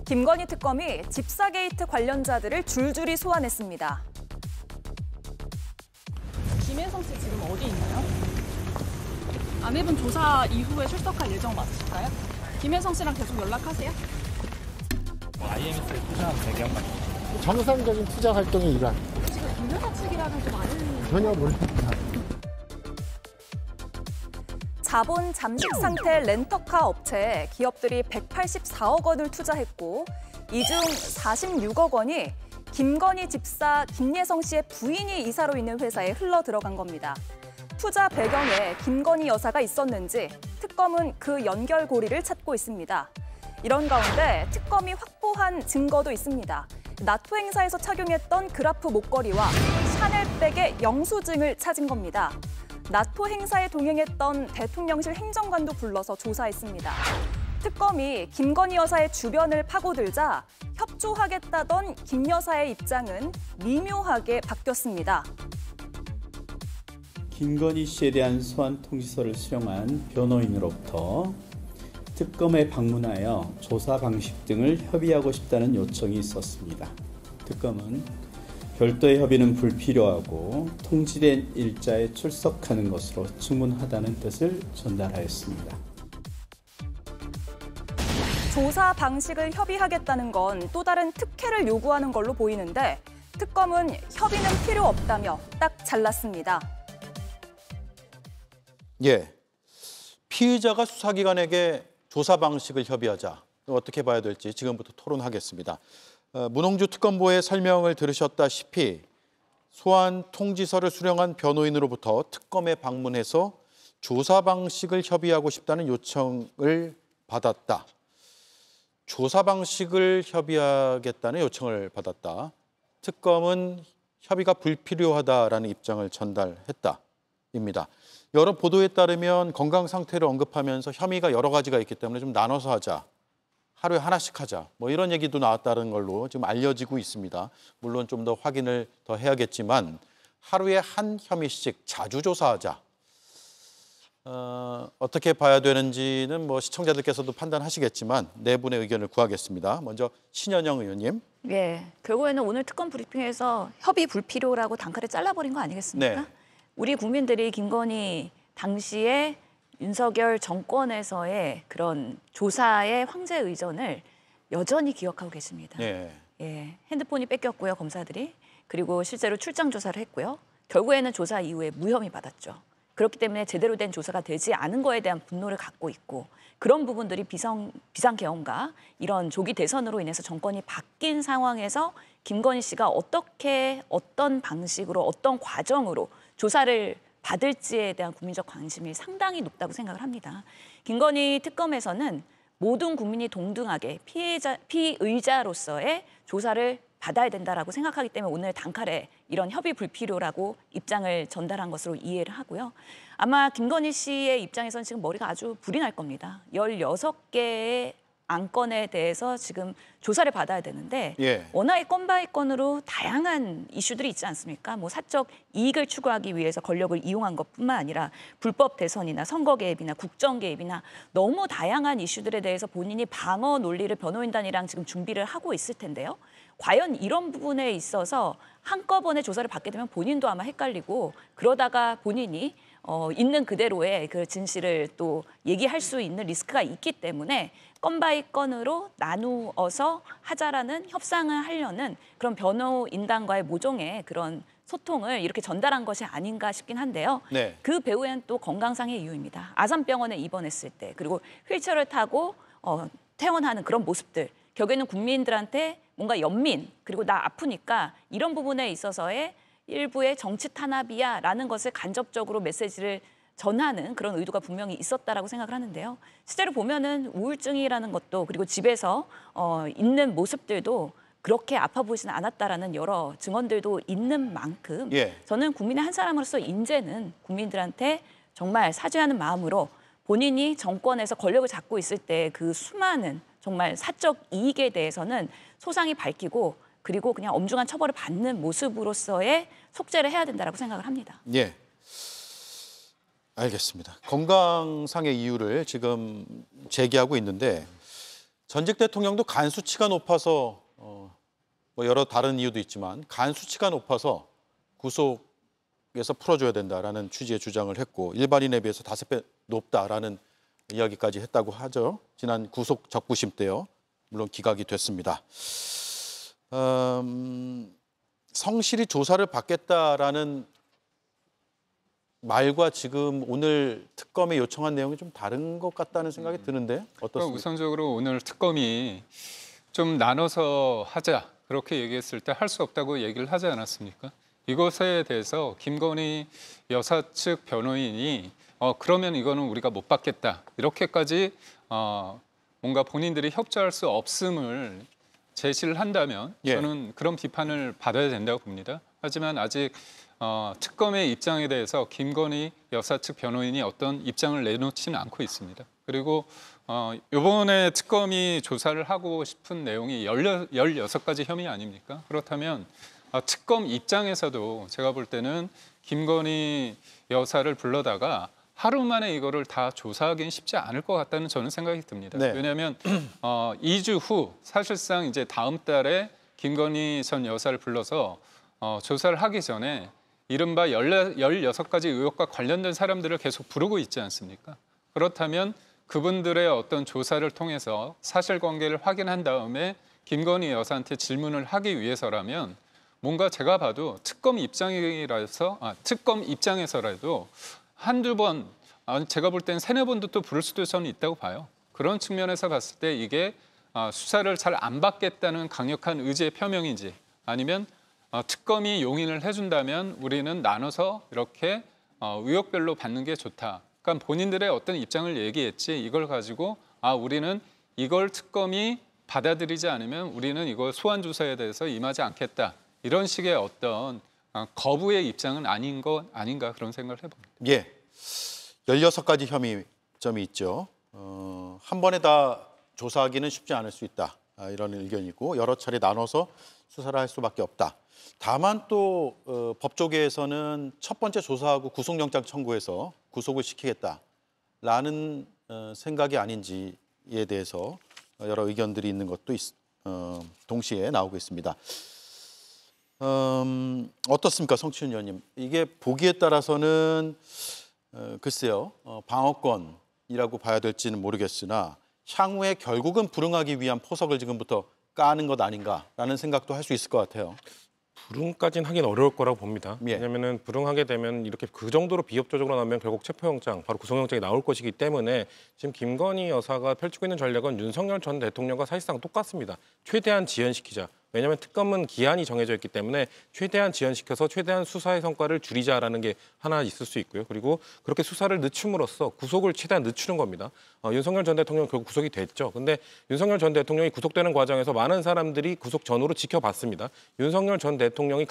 김건희 특검이 집사 게이트 관련자들을 줄줄이 소환했습니다. 김혜성 씨 지금 어디 있나요? 아내분 조사 이후에 출석할 예정 맞으실까요? 김혜성 씨랑 계속 연락하세요? IMF에 투자한 배경 같은 정상적인 투자 활동의 일환. 지금 김여사 측이라는 좀 아는 전혀 모릅니다. 자본 잠식 상태 렌터카 업체에 기업들이 184억 원을 투자했고 이 중 46억 원이 김건희 집사 김예성 씨의 부인이 이사로 있는 회사에 흘러 들어간 겁니다. 투자 배경에 김건희 여사가 있었는지 특검은 그 연결고리를 찾고 있습니다. 이런 가운데 특검이 확보한 증거도 있습니다. 나토 행사에서 착용했던 그라프 목걸이와 샤넬백의 영수증을 찾은 겁니다. 나토 행사에 동행했던 대통령실 행정관도 불러서 조사했습니다. 특검이 김건희 여사의 주변을 파고들자 협조하겠다던 김 여사의 입장은 미묘하게 바뀌었습니다. 김건희 씨에 대한 소환 통지서를 수령한 변호인으로부터 특검에 방문하여 조사 방식 등을 협의하고 싶다는 요청이 있었습니다. 특검은 별도의 협의는 불필요하고 통지된 일자에 출석하는 것으로 충분하다는 뜻을 전달하였습니다. 조사 방식을 협의하겠다는 건 또 다른 특혜를 요구하는 걸로 보이는데 특검은 협의는 필요 없다며 딱 잘랐습니다. 예, 피의자가 수사기관에게 조사 방식을 협의하자. 어떻게 봐야 될지 지금부터 토론하겠습니다. 문홍주 특검보의 설명을 들으셨다시피 소환 통지서를 수령한 변호인으로부터 특검에 방문해서 조사 방식을 협의하고 싶다는 요청을 받았다. 조사 방식을 협의하겠다는 요청을 받았다. 특검은 협의가 불필요하다라는 입장을 전달했다입니다. 여러 보도에 따르면 건강 상태를 언급하면서 혐의가 여러 가지가 있기 때문에 좀 나눠서 하자. 하루에 하나씩 하자. 뭐 이런 얘기도 나왔다는 걸로 지금 알려지고 있습니다. 물론 좀 더 확인을 더 해야겠지만 하루에 한 혐의씩 자주 조사하자. 어떻게 봐야 되는지는 뭐 시청자들께서도 판단하시겠지만 네 분의 의견을 구하겠습니다. 먼저 신현영 의원님. 네, 결국에는 오늘 특검 브리핑에서 협의 불필요라고 단칼에 잘라버린 거 아니겠습니까? 네. 우리 국민들이 김건희 당시에 윤석열 정권에서의 그런 조사의 황제 의전을 여전히 기억하고 계십니다. 네. 예, 핸드폰이 뺏겼고요, 검사들이. 그리고 실제로 출장 조사를 했고요. 결국에는 조사 이후에 무혐의 받았죠. 그렇기 때문에 제대로 된 조사가 되지 않은 거에 대한 분노를 갖고 있고 그런 부분들이 비상계엄과 이런 조기 대선으로 인해서 정권이 바뀐 상황에서 김건희 씨가 어떻게 어떤 방식으로 어떤 과정으로 조사를 받을지에 대한 국민적 관심이 상당히 높다고 생각을 합니다. 김건희 특검에서는 모든 국민이 동등하게 피의자로서의 조사를 받아야 된다라고 생각하기 때문에 오늘 단칼에 이런 협의 불필요라고 입장을 전달한 것으로 이해를 하고요. 아마 김건희 씨의 입장에서는 지금 머리가 아주 불이 날 겁니다. 16개의 안건에 대해서 지금 조사를 받아야 되는데 예. 워낙에 건 바이 건으로 다양한 이슈들이 있지 않습니까? 뭐 사적 이익을 추구하기 위해서 권력을 이용한 것뿐만 아니라 불법 대선이나 선거 개입이나 국정 개입이나 너무 다양한 이슈들에 대해서 본인이 방어 논리를 변호인단이랑 지금 준비를 하고 있을 텐데요. 과연 이런 부분에 있어서 한꺼번에 조사를 받게 되면 본인도 아마 헷갈리고 그러다가 본인이 있는 그대로의 그 진실을 또 얘기할 수 있는 리스크가 있기 때문에 건 바이 건으로 나누어서 하자라는 협상을 하려는 그런 변호인단과의 모종의 그런 소통을 이렇게 전달한 것이 아닌가 싶긴 한데요. 네. 그 배후에는 또 건강상의 이유입니다. 아산병원에 입원했을 때 그리고 휠체어를 타고 퇴원하는 그런 모습들. 결국에는 국민들한테 뭔가 연민 그리고 나 아프니까 이런 부분에 있어서의 일부의 정치 탄압이야라는 것을 간접적으로 메시지를 전하는 그런 의도가 분명히 있었다라고 생각을 하는데요. 실제로 보면은 우울증이라는 것도 그리고 집에서 있는 모습들도 그렇게 아파 보이지는 않았다라는 여러 증언들도 있는 만큼 예. 저는 국민의 한 사람으로서 이제는 국민들한테 정말 사죄하는 마음으로 본인이 정권에서 권력을 잡고 있을 때 그 수많은 정말 사적 이익에 대해서는 소상히 밝히고 그리고 그냥 엄중한 처벌을 받는 모습으로서의 속죄를 해야 된다고 생각을 합니다. 예, 알겠습니다. 건강상의 이유를 지금 제기하고 있는데 전직 대통령도 간 수치가 높아서 뭐 여러 다른 이유도 있지만 간 수치가 높아서 구속에서 풀어줘야 된다라는 취지의 주장을 했고 일반인에 비해서 5배 높다라는 이야기까지 했다고 하죠. 지난 구속 적부심 때요. 물론 기각이 됐습니다. 성실히 조사를 받겠다라는 말과 지금 오늘 특검에 요청한 내용이 좀 다른 것 같다는 생각이 드는데 어떻습니까? 우선적으로 오늘 특검이 좀 나눠서 하자 그렇게 얘기했을 때 할 수 없다고 얘기를 하지 않았습니까? 이것에 대해서 김건희 여사 측 변호인이 그러면 이거는 우리가 못 받겠다 이렇게까지 뭔가 본인들이 협조할 수 없음을 제시를 한다면 저는 그런 비판을 받아야 된다고 봅니다. 하지만 아직 특검의 입장에 대해서 김건희 여사 측 변호인이 어떤 입장을 내놓지는 않고 있습니다. 그리고 이번에 특검이 조사를 하고 싶은 내용이 16가지 혐의 아닙니까? 그렇다면 특검 입장에서도 제가 볼 때는 김건희 여사를 불러다가 하루 만에 이거를 다 조사하기는 쉽지 않을 것 같다는 저는 생각이 듭니다. 네. 왜냐하면 2주 후 사실상 이제 다음 달에 김건희 전 여사를 불러서 조사를 하기 전에 이른바 16가지 의혹과 관련된 사람들을 계속 부르고 있지 않습니까? 그렇다면 그분들의 어떤 조사를 통해서 사실관계를 확인한 다음에 김건희 여사한테 질문을 하기 위해서라면 뭔가 제가 봐도 특검 입장에서라도 한두 번, 제가 볼 땐 3-4번도 또 부를 수도 저는 있다고 봐요. 그런 측면에서 봤을 때 이게 수사를 잘 안 받겠다는 강력한 의지의 표명인지 아니면 특검이 용인을 해준다면 우리는 나눠서 이렇게 의혹별로 받는 게 좋다. 그러니까 본인들의 어떤 입장을 얘기했지 이걸 가지고 우리는 이걸 특검이 받아들이지 않으면 우리는 이걸 소환 조사에 대해서 임하지 않겠다. 이런 식의 어떤 거부의 입장은 아닌 것 아닌가 그런 생각을 해봅니다. 예, 16가지 혐의점이 있죠. 한 번에 다 조사하기는 쉽지 않을 수 있다. 이런 의견이고 여러 차례 나눠서 수사를 할 수밖에 없다. 다만 또 법조계에서는 첫 번째 조사하고 구속영장 청구해서 구속을 시키겠다라는 생각이 아닌지에 대해서 여러 의견들이 있는 것도 동시에 나오고 있습니다. 어떻습니까, 성춘 의원님? 이게 보기에 따라서는 글쎄요, 방어권이라고 봐야 될지는 모르겠으나 향후에 결국은 불응하기 위한 포석을 지금부터 까는 것 아닌가라는 생각도 할 수 있을 것 같아요. 불응까지는 하긴 어려울 거라고 봅니다. 예. 왜냐하면 불응하게 되면 이렇게 그 정도로 비협조적으로 나면 결국 체포영장, 바로 구속영장이 나올 것이기 때문에 지금 김건희 여사가 펼치고 있는 전략은 윤석열 전 대통령과 사실상 똑같습니다. 최대한 지연시키자. 왜냐하면 특검은 기한이 정해져 있기 때문에 최대한 지연시켜서 최대한 수사의 성과를 줄이자라는 게 하나 있을 수 있고요. 그리고 그렇게 수사를 늦춤으로써 구속을 최대한 늦추는 겁니다. 윤석열 전 대통령 결국 구속이 됐죠. 근데 윤석열 전 대통령이 구속되는 과정에서 많은 사람들이 구속 전후로 지켜봤습니다. 윤석열 전 대통령이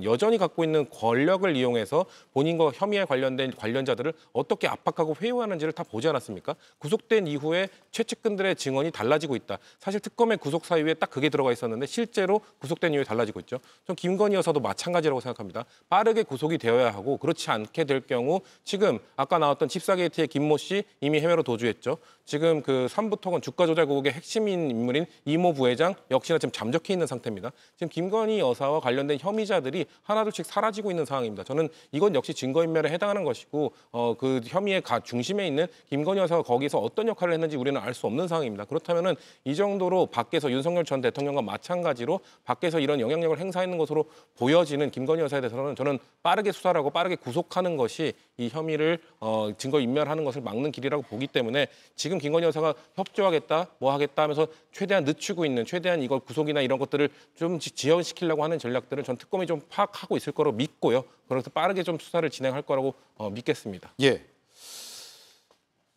여전히 갖고 있는 권력을 이용해서 본인과 혐의에 관련된 관련자들을 어떻게 압박하고 회유하는지를 다 보지 않았습니까? 구속된 이후에 최측근들의 증언이 달라지고 있다. 사실 특검의 구속 사유에 딱 그게 들어가 있었는데 실제로 구속된 이후에 달라지고 있죠. 전 김건희 여사도 마찬가지라고 생각합니다. 빠르게 구속이 되어야 하고 그렇지 않게 될 경우 지금 아까 나왔던 칩사게이트의 김모 씨 이미 해외로 도주했죠. 지금 그 삼부토건 주가조작국의 핵심인 인물인 이모 부회장 역시나 지금 잠적해 있는 상태입니다. 지금 김건희 여사와 관련된 혐의자들이 하나둘씩 사라지고 있는 상황입니다. 저는 이건 역시 증거인멸에 해당하는 것이고 그 혐의의 중심에 있는 김건희 여사가 거기서 어떤 역할을 했는지 우리는 알 수 없는 상황입니다. 그렇다면은 이 정도로 밖에서 윤석열 전 대통령과 마찬가지로 밖에서 이런 영향력을 행사하는 것으로 보여지는 김건희 여사에 대해서는 저는 빠르게 수사를 하고 빠르게 구속하는 것이 이 혐의를 증거인멸하는 것을 막는 길이라고 보기 때문에 지금 김건희 여사가 협조하겠다, 뭐 하겠다 하면서 최대한 늦추고 있는, 최대한 이걸 구속이나 이런 것들을 좀 지연시키려고 하는 전략들은 전 특검이 좀 파악하고 있을 거로 믿고요. 그래서 빠르게 좀 수사를 진행할 거라고 믿겠습니다. 예.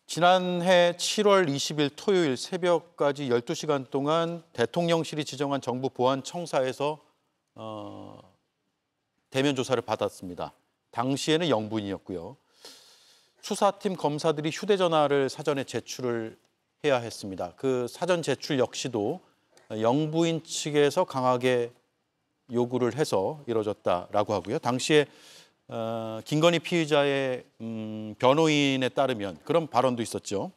지난해 7월 20일 토요일 새벽까지 12시간 동안 대통령실이 지정한 정부 보안청사에서 대면 조사를 받았습니다. 당시에는 영부인이었고요. 수사팀 검사들이 휴대전화를 사전에 제출을 해야 했습니다. 그 사전 제출 역시도 영부인 측에서 강하게 요구를 해서 이뤄졌다라고 하고요. 당시에 김건희 피의자의 변호인에 따르면 그런 발언도 있었죠.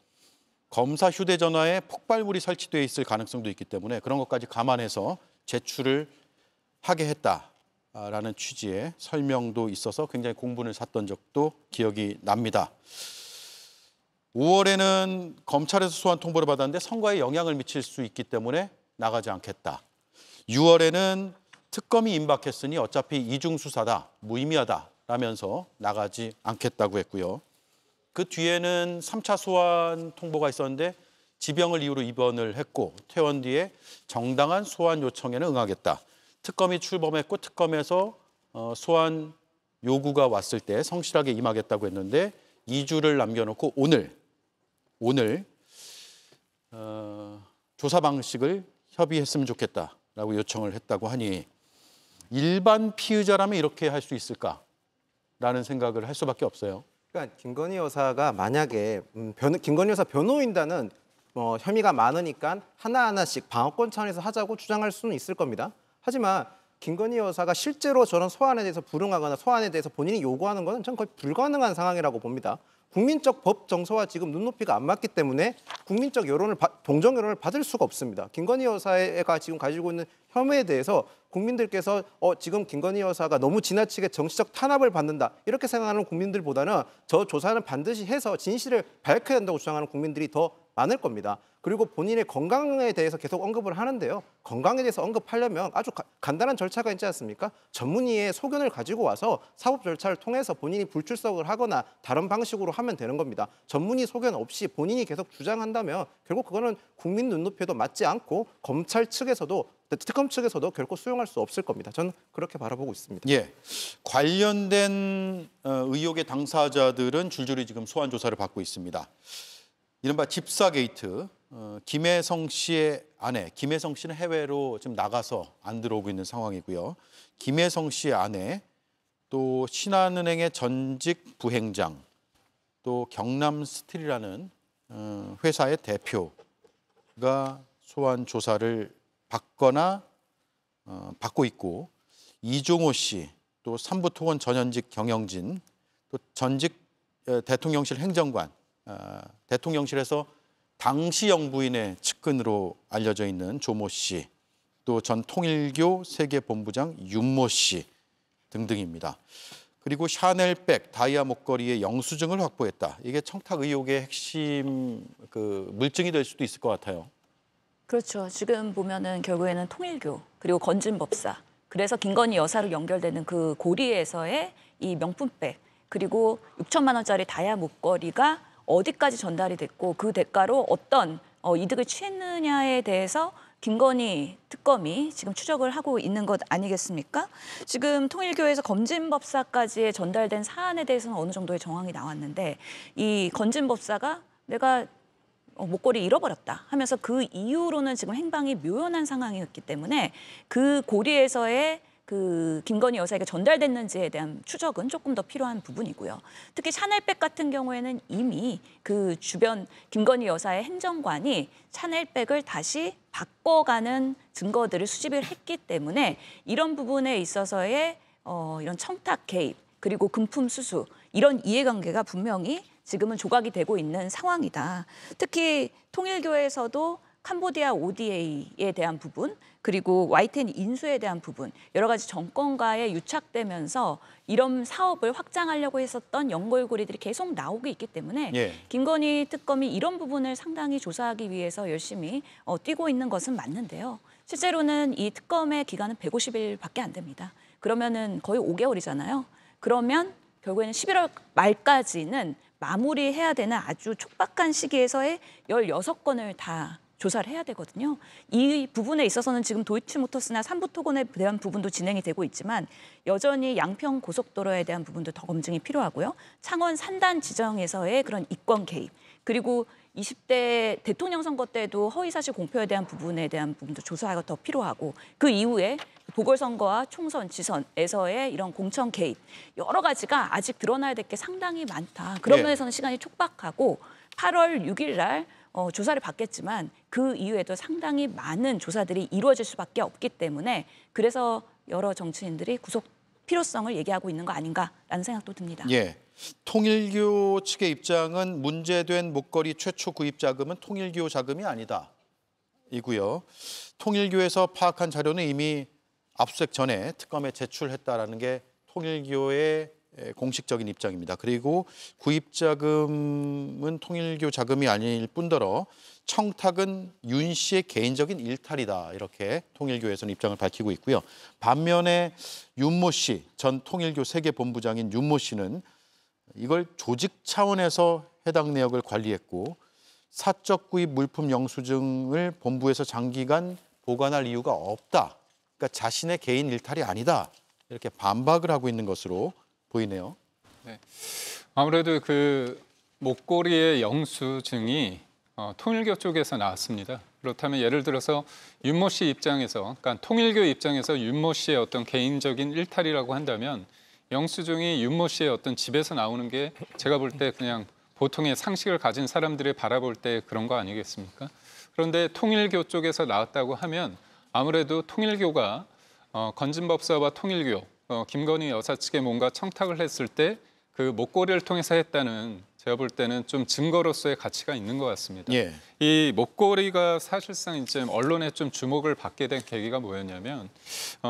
검사 휴대전화에 폭발물이 설치되어 있을 가능성도 있기 때문에 그런 것까지 감안해서 제출을 하게 했다라는 취지의 설명도 있어서 굉장히 공분을 샀던 적도 기억이 납니다. 5월에는 검찰에서 소환 통보를 받았는데 선거에 영향을 미칠 수 있기 때문에 나가지 않겠다. 6월에는 특검이 임박했으니 어차피 이중 수사다, 무의미하다라면서 나가지 않겠다고 했고요. 그 뒤에는 3차 소환 통보가 있었는데 지병을 이유로 입원을 했고 퇴원 뒤에 정당한 소환 요청에는 응하겠다. 특검이 출범했고 특검에서 소환 요구가 왔을 때 성실하게 임하겠다고 했는데 2주를 남겨놓고 오늘 조사 방식을 협의했으면 좋겠다라고 요청을 했다고 하니 일반 피의자라면 이렇게 할 수 있을까라는 생각을 할 수밖에 없어요. 그러니까 김건희 여사가 만약에 김건희 여사 변호인단은 혐의가 많으니까 하나하나씩 방어권 차원에서 하자고 주장할 수는 있을 겁니다. 하지만 김건희 여사가 실제로 저런 소환에 대해서 불응하거나 소환에 대해서 본인이 요구하는 것은 저는 거의 불가능한 상황이라고 봅니다. 국민적 법 정서와 지금 눈높이가 안 맞기 때문에 국민적 여론을 동정 여론을 받을 수가 없습니다. 김건희 여사가 지금 가지고 있는 혐의에 대해서 국민들께서 지금 김건희 여사가 너무 지나치게 정치적 탄압을 받는다 이렇게 생각하는 국민들보다는 저 조사는 반드시 해서 진실을 밝혀야 한다고 주장하는 국민들이 더 많을 겁니다. 그리고 본인의 건강에 대해서 계속 언급을 하는데요. 건강에 대해서 언급하려면 아주 간단한 절차가 있지 않습니까? 전문의의 소견을 가지고 와서 사법 절차를 통해서 본인이 불출석을 하거나 다른 방식으로 하면 되는 겁니다. 전문의 소견 없이 본인이 계속 주장한다면 결국 그거는 국민 눈높이에도 맞지 않고 검찰 측에서도 특검 측에서도 결코 수용할 수 없을 겁니다. 저는 그렇게 바라보고 있습니다. 예, 관련된 의혹의 당사자들은 줄줄이 지금 소환 조사를 받고 있습니다. 이른바 집사 게이트, 김혜성 씨의 아내, 김혜성 씨는 해외로 지금 나가서 안 들어오고 있는 상황이고요. 김혜성 씨의 아내, 또 신한은행의 전직 부행장, 또 경남스틸이라는 회사의 대표가 소환 조사를 받거나 받고 있고, 이종호 씨, 또 삼부토건 전현직 경영진, 또 전직 대통령실 행정관, 대통령실에서 당시 영부인의 측근으로 알려져 있는 조모 씨, 또 전 통일교 세계본부장 윤모 씨 등등입니다. 그리고 샤넬백, 다이아 목걸이의 영수증을 확보했다. 이게 청탁 의혹의 핵심 물증이 될 수도 있을 것 같아요. 그렇죠. 지금 보면은 결국에는 통일교 그리고 건진법사, 그래서 김건희 여사로 연결되는 그 고리에서의 이 명품백, 그리고 6천만 원짜리 다이아 목걸이가 어디까지 전달이 됐고 그 대가로 어떤 이득을 취했느냐에 대해서 김건희 특검이 지금 추적을 하고 있는 것 아니겠습니까? 지금 통일교에서 건진법사까지 전달된 사안에 대해서는 어느 정도의 정황이 나왔는데, 이 건진법사가 내가 목걸이 잃어버렸다 하면서 그 이후로는 지금 행방이 묘연한 상황이었기 때문에 그 고리에서의 그 김건희 여사에게 전달됐는지에 대한 추적은 조금 더 필요한 부분이고요. 특히 샤넬백 같은 경우에는 이미 그 주변 김건희 여사의 행정관이 샤넬백을 다시 바꿔가는 증거들을 수집을 했기 때문에 이런 부분에 있어서의 이런 청탁 개입 그리고 금품 수수, 이런 이해관계가 분명히 지금은 조각이 되고 있는 상황이다. 특히 통일교에서도 캄보디아 ODA에 대한 부분, 그리고 YTN 인수에 대한 부분, 여러 가지 정권과에 유착되면서 이런 사업을 확장하려고 했었던 연골고리들이 계속 나오고 있기 때문에 김건희 특검이 이런 부분을 상당히 조사하기 위해서 열심히 뛰고 있는 것은 맞는데요. 실제로는 이 특검의 기간은 150일밖에 안 됩니다. 그러면은 거의 5개월이잖아요. 그러면 결국에는 11월 말까지는 마무리해야 되는 아주 촉박한 시기에서의 16건을 다 조사를 해야 되거든요. 이 부분에 있어서는 지금 도이치모터스나 삼부토건에 대한 부분도 진행이 되고 있지만 여전히 양평 고속도로에 대한 부분도 더 검증이 필요하고요. 창원 산단 지정에서의 그런 이권 개입, 그리고 20대 대통령 선거 때도 허위사실 공표에 대한 부분에 대한 부분도 조사가 더 필요하고, 그 이후에 보궐선거와 총선, 지선에서의 이런 공천 개입, 여러 가지가 아직 드러나야 될 게 상당히 많다. 그런 면에서는 시간이 촉박하고 8월 6일 날 조사를 받겠지만 그 이후에도 상당히 많은 조사들이 이루어질 수밖에 없기 때문에, 그래서 여러 정치인들이 구속 필요성을 얘기하고 있는 거 아닌가라는 생각도 듭니다. 예, 통일교 측의 입장은 문제된 목걸이 최초 구입 자금은 통일교 자금이 아니다. 이고요. 통일교에서 파악한 자료는 이미 압수수색 전에 특검에 제출했다라는 게 통일교의 공식적인 입장입니다. 그리고 구입 자금은 통일교 자금이 아닐 뿐더러 청탁은 윤 씨의 개인적인 일탈이다. 이렇게 통일교에서는 입장을 밝히고 있고요. 반면에 윤모 씨, 전 통일교 세계본부장인 윤모 씨는 이걸 조직 차원에서 해당 내역을 관리했고 사적 구입 물품 영수증을 본부에서 장기간 보관할 이유가 없다. 그러니까 자신의 개인 일탈이 아니다. 이렇게 반박을 하고 있는 것으로 보이네요. 네. 아무래도 그 목걸이의 영수증이 통일교 쪽에서 나왔습니다. 그렇다면 예를 들어서 윤모 씨 입장에서, 그러니까 통일교 입장에서 윤모 씨의 어떤 개인적인 일탈이라고 한다면 영수증이 윤모 씨의 어떤 집에서 나오는 게 제가 볼 때 그냥 보통의 상식을 가진 사람들이 바라볼 때 그런 거 아니겠습니까? 그런데 통일교 쪽에서 나왔다고 하면 아무래도 통일교가 건진법사와 통일교, 김건희 여사 측에 뭔가 청탁을 했을 때 그 목걸이를 통해서 했다는 제가 볼 때는 좀 증거로서의 가치가 있는 것 같습니다. 예. 이 목걸이가 사실상 이제 언론에 좀 주목을 받게 된 계기가 뭐였냐면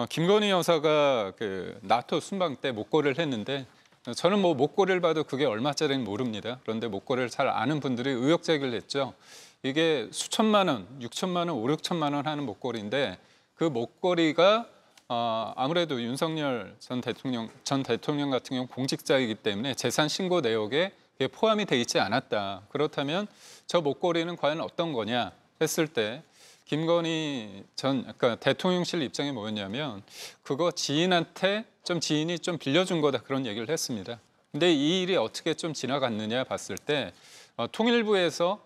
김건희 여사가 그 나토 순방 때 목걸이를 했는데 저는 뭐 목걸이를 봐도 그게 얼마짜리는 모릅니다. 그런데 목걸이를 잘 아는 분들이 의혹 제기를 했죠. 이게 수천만 원, 6천만 원, 5, 6천만 원 하는 목걸이인데 그 목걸이가 아무래도 윤석열 전 대통령 같은 경우 공직자이기 때문에 재산 신고 내역에 포함이 돼 있지 않았다. 그렇다면 저 목걸이는 과연 어떤 거냐 했을 때 김건희 그러니까 대통령실 입장이 뭐였냐면 그거 지인한테 지인이 좀 빌려준 거다 그런 얘기를 했습니다. 근데 이 일이 어떻게 좀 지나갔느냐 봤을 때 통일교에서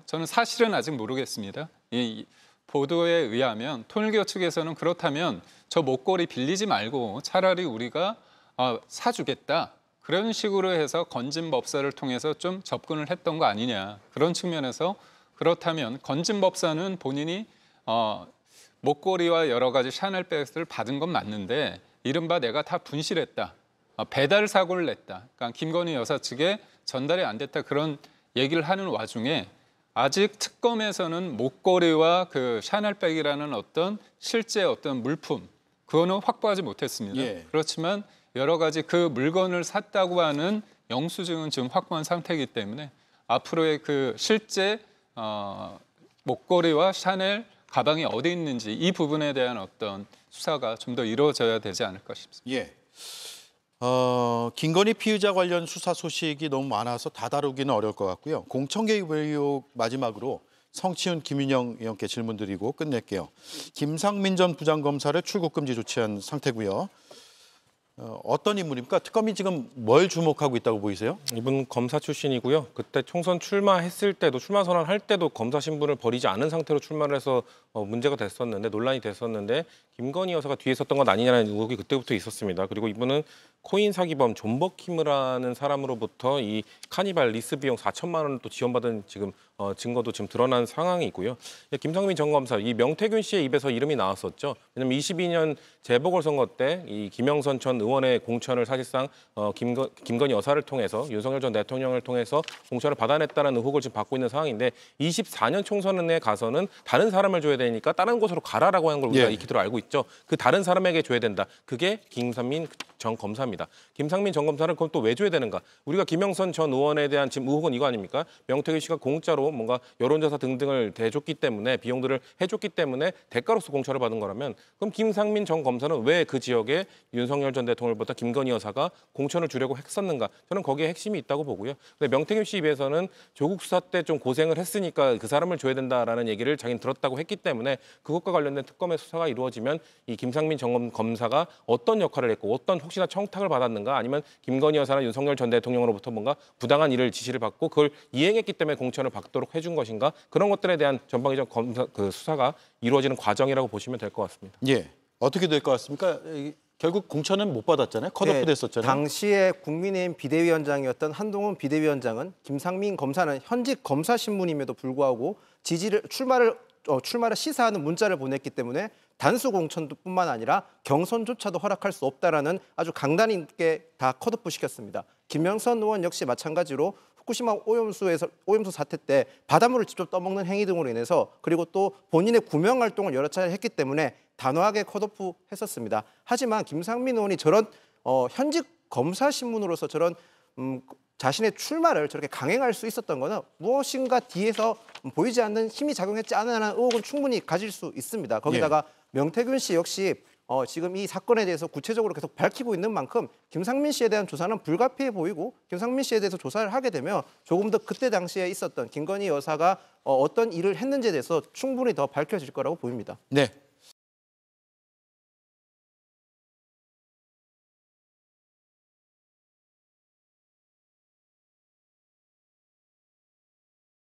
저는 사실은 아직 모르겠습니다. 이 보도에 의하면 통일교 측에서는 그렇다면 저 목걸이 빌리지 말고 차라리 우리가 사주겠다. 그런 식으로 해서 건진법사를 통해서 좀 접근을 했던 거 아니냐. 그런 측면에서 그렇다면 건진법사는 본인이 목걸이와 여러 가지 샤넬백을 받은 건 맞는데 이른바 내가 다 분실했다. 배달 사고를 냈다. 그러니까 김건희 여사 측에 전달이 안 됐다. 그런 얘기를 하는 와중에 아직 특검에서는 목걸이와 그 샤넬백이라는 어떤 실제 어떤 물품 그거는 확보하지 못했습니다. 예. 그렇지만 여러 가지 그 물건을 샀다고 하는 영수증은 지금 확보한 상태이기 때문에 앞으로의 그 실제 목걸이와 샤넬 가방이 어디 있는지 이 부분에 대한 어떤 수사가 좀 더 이루어져야 되지 않을까 싶습니다. 예. 김건희 피의자 관련 수사 소식이 너무 많아서 다 다루기는 어려울 것 같고요. 공천 개입 의혹 마지막으로 성치훈, 김윤영 의원께 질문드리고 끝낼게요. 김상민 전 부장검사를 출국 금지 조치한 상태고요. 어떤 인물입니까? 특검이 지금 뭘 주목하고 있다고 보이세요? 이분 검사 출신이고요. 그때 총선 출마했을 때도 출마 선언할 때도 검사 신분을 버리지 않은 상태로 출마를 해서 문제가 됐었는데 논란이 됐었는데 김건희 여사가 뒤에 있었던 건 아니냐는 의혹이 그때부터 있었습니다. 그리고 이분은 코인 사기범 존 버킴이라는 사람으로부터 이 카니발 리스 비용 4천만 원을 또 지원받은 지금 증거도 지금 드러난 상황이 있고요. 김상민 전 검사, 이 명태균 씨의 입에서 이름이 나왔었죠. 왜냐하면 22년 재보궐선거 때 이 김영선 전 의원의 공천을 사실상 김건희 여사를 통해서 윤석열 전 대통령을 통해서 공천을 받아냈다는 의혹을 지금 받고 있는 상황인데 24년 총선에 가서는 다른 사람을 줘야 되니까 다른 곳으로 가라라고 하는 걸 우리가 익히도록 알고 있죠. 그 다른 사람에게 줘야 된다. 그게 김상민 전 검사입니다. 김상민 전 검사를 그럼 또 왜 줘야 되는가? 우리가 김영선 전 의원에 대한 지금 의혹은 이거 아닙니까? 명태균 씨가 공짜로 뭔가 여론조사 등등을 대줬기 때문에 비용들을 해줬기 때문에 대가로서 공천을 받은 거라면 그럼 김상민 전 검사는 왜 그 지역에 윤석열 전 대통령보다 김건희 여사가 공천을 주려고 했었는가? 저는 거기에 핵심이 있다고 보고요. 근데 명태균 씨 입에서는 조국 수사 때 좀 고생을 했으니까 그 사람을 줘야 된다라는 얘기를 자기는 들었다고 했기 때문에 그것과 관련된 특검의 수사가 이루어지면 이 김상민 전 검사가 어떤 역할을 했고 어떤 혹시나 청탁을 받았는가 아니면 김건희 여사나 윤석열 전 대통령으로부터 뭔가 부당한 일을 지시를 받고 그걸 이행했기 때문에 공천을 받도록 해준 것인가 그런 것들에 대한 전방위적 수사가 이루어지는 과정이라고 보시면 될 것 같습니다. 예, 어떻게 될 것 같습니까? 결국 공천은 못 받았잖아요. 컷오프 됐었잖아요. 당시에 국민의힘 비대위원장이었던 한동훈 비대위원장은 김상민 검사는 현직 검사 신분임에도 불구하고 출마를 출마를 시사하는 문자를 보냈기 때문에 단수 공천뿐만 아니라 경선조차도 허락할 수 없다라는 아주 강단 있게 다 컷오프 시켰습니다. 김영선 의원 역시 마찬가지로 후쿠시마 오염수 사태 때 바닷물을 직접 떠먹는 행위 등으로 인해서 그리고 또 본인의 구명 활동을 여러 차례 했기 때문에 단호하게 컷오프 했었습니다. 하지만 김상민 의원이 저런 현직 검사 신문으로서 저런 자신의 출마를 저렇게 강행할 수 있었던 거는 무엇인가 뒤에서 보이지 않는 힘이 작용했지 않느냐는 의혹은 충분히 가질 수 있습니다. 거기다가 명태균 씨 역시 지금 이 사건에 대해서 구체적으로 계속 밝히고 있는 만큼 김상민 씨에 대한 조사는 불가피해 보이고 김상민 씨에 대해서 조사를 하게 되면 조금 더 그때 당시에 있었던 김건희 여사가 어떤 일을 했는지에 대해서 충분히 더 밝혀질 거라고 보입니다. 네.